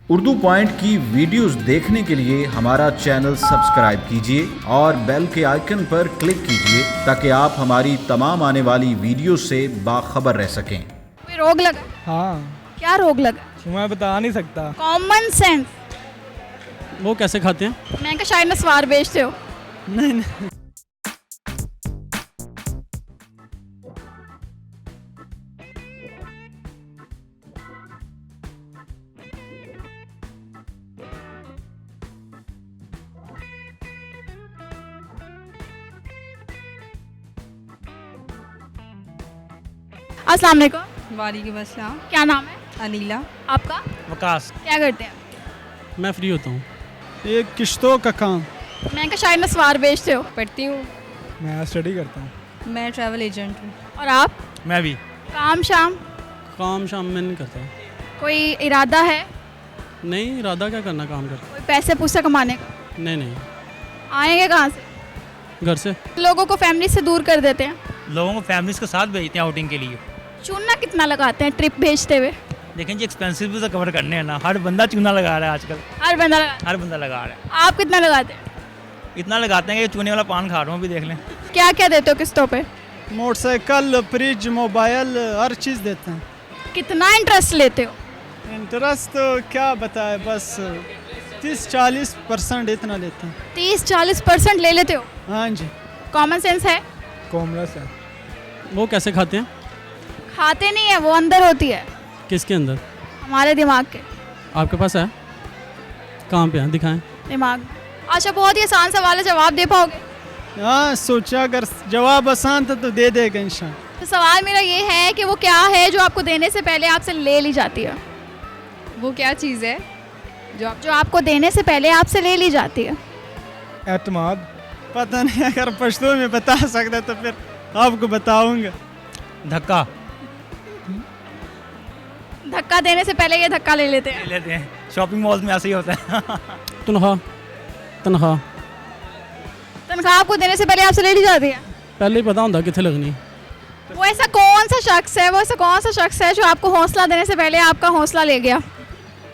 Urdu point की videos देखने के लिए हमारा चैनल सब्सक्राइब कीजिए और बेल के आइकन पर क्लिक कीजिए ताकि आप हमारी तमाम आने वाली वीडियो से बाखबर रह सकें। कोई रोग लगा? हाँ, क्या रोग लगा? मैं बता नहीं सकता। Common sense. वो कैसे खाते हैं? मैं क्या शायद नस्वार बेचते हो? नहीं नहीं, अस्सलाम वालेकुम। वालेकुम अस्सलाम। क्या नाम है अनीला। आपका? वकास। क्या करते हैं? मैं फ्री होता हूँ। ये किश्तों का काम। मैं क्या शायद नस्वार बेचते हो? पढ़ती हूँ। मैं स्टडी करता हूँ। मैं ट्रैवल एजेंट हूँ। और आप? मैं भी। काम शाम काम शाम में नहीं करता। कोई इरादा है? नहीं, इरादा क्या करना काम कर। कोई पैसे पूसे कमाने का? नहीं नहीं, आएंगे कहाँ से? घर से। लोगों को फैमिली से दूर कर देते हैं। लोगों को फैमिलीज के साथ भेजते हैं आउटिंग के लिए। चूना कितना लगाते हैं ट्रिप भेजते हुए? लेकिन जी एक्सपेंसिव भी तो कवर करने हैं ना, हर बंदा चूना लगा रहा है आजकल। हर बंदा लगा। हर बंदा लगा रहा है। आप कितना लगाते हैं? इतना लगाते हैं कि चूने वाला पान खा रहा हूँ, भी देख लें। क्या क्या देते हो किस्तों पे? मोटरसाइकिल, फ्रिज, मोबाइल, हर चीज़ देते हैं। कितना इंटरेस्ट लेते हो? इंटरेस्ट तो क्या बताए, बस 30-40% इतना लेते हैं। 30-40% ले लेते हो? हाँ जी, कॉमन सेंस है? कॉमर्स है। वो कैसे खाते हैं? खाते नहीं है, वो अंदर होती है किसके अंदर? हमारे दिमाग के। आपके पास है? कहाँ पे है, दिखाएं। दिमाग। अच्छा, बहुत ही आसान सवाल है, जवाब दे पाओगे? हाँ, सोचा अगर जवाब आसान था तो दे देगा इंशाल्लाह। तो सवाल मेरा ये है कि वो क्या है जो आपको देने से पहले आपसे ले ली जाती है? वो क्या चीज़ है जो आपको देने से पहले आपसे ले ली जाती है? एतमाद। पता नहीं, अगर पश्तो में बता सकता तो फिर आपको बताऊंगा। धक्का धक्का देने से पहले ये धक्का ले लेते हैं। ले लेते हैं, शॉपिंग मॉल्स में ऐसे ही होता है। तनख्वाह। तनख्वाह तनख्वाह आपको देने से पहले आपसे ले ली जाती है? पहले ही पता होता कितने लगनी। वो ऐसा कौन सा शख्स है, वो ऐसा कौन सा शख्स है जो आपको हौसला देने से पहले आपका हौसला ले गया?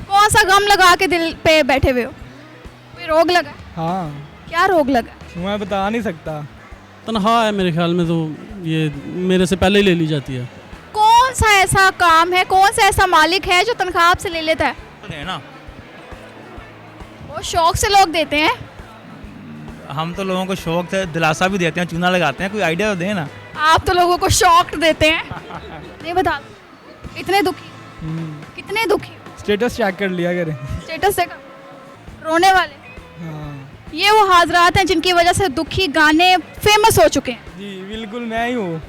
कौन सा गम लगा के दिल पे बैठे हुए हो? कोई रोग लगा? हाँ, क्या रोग लगा? मैं बता नहीं सकता। तनख्वाह है मेरे ख्याल में, तो ये मेरे से पहले ही ले ली जाती है। कौन सा ऐसा काम है, कौन सा ऐसा मालिक है जो तनख्वाह आपसे ले लेता है? है ना, वो शौक से लोग देते हैं। हम तो लोगों को शौक से दिलासा भी देते हैं, चूना लगाते हैं। कोई आइडिया तो दें ना। आप तो लोगों को शौक देते हैं। नहीं बता। इतने दुखी? कितने दुखी? स्टेटस चेक कर लिया करें। स्टेटस से रोने वाले? हाँ ये वो हाजरात हैं जिनकी वजह से दुखी गाने फेमस हो चुके हैं। जी, बिल्कुल मैं ही हूँ।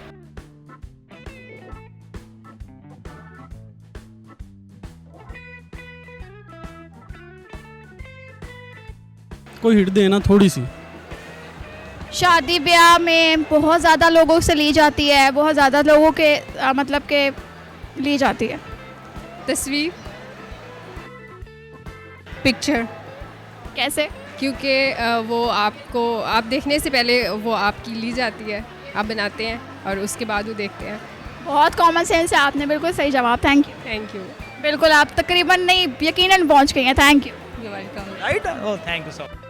कोई हिट देना थोड़ी सी। शादी ब्याह में बहुत ज़्यादा लोगों से ली जाती है, बहुत ज़्यादा लोगों के मतलब के ली जाती है। तस्वीर, पिक्चर। कैसे? क्योंकि वो आपको, आप देखने से पहले वो आपकी ली जाती है, आप बनाते हैं और उसके बाद वो देखते हैं। बहुत कॉमन सेंस है, आपने बिल्कुल सही जवाब। Thank you. Thank you. बिल्कुल, आप तकरीबन नहीं यकीनन पहुंच गई हैं। Thank you. You welcome. Right, oh thank you so much.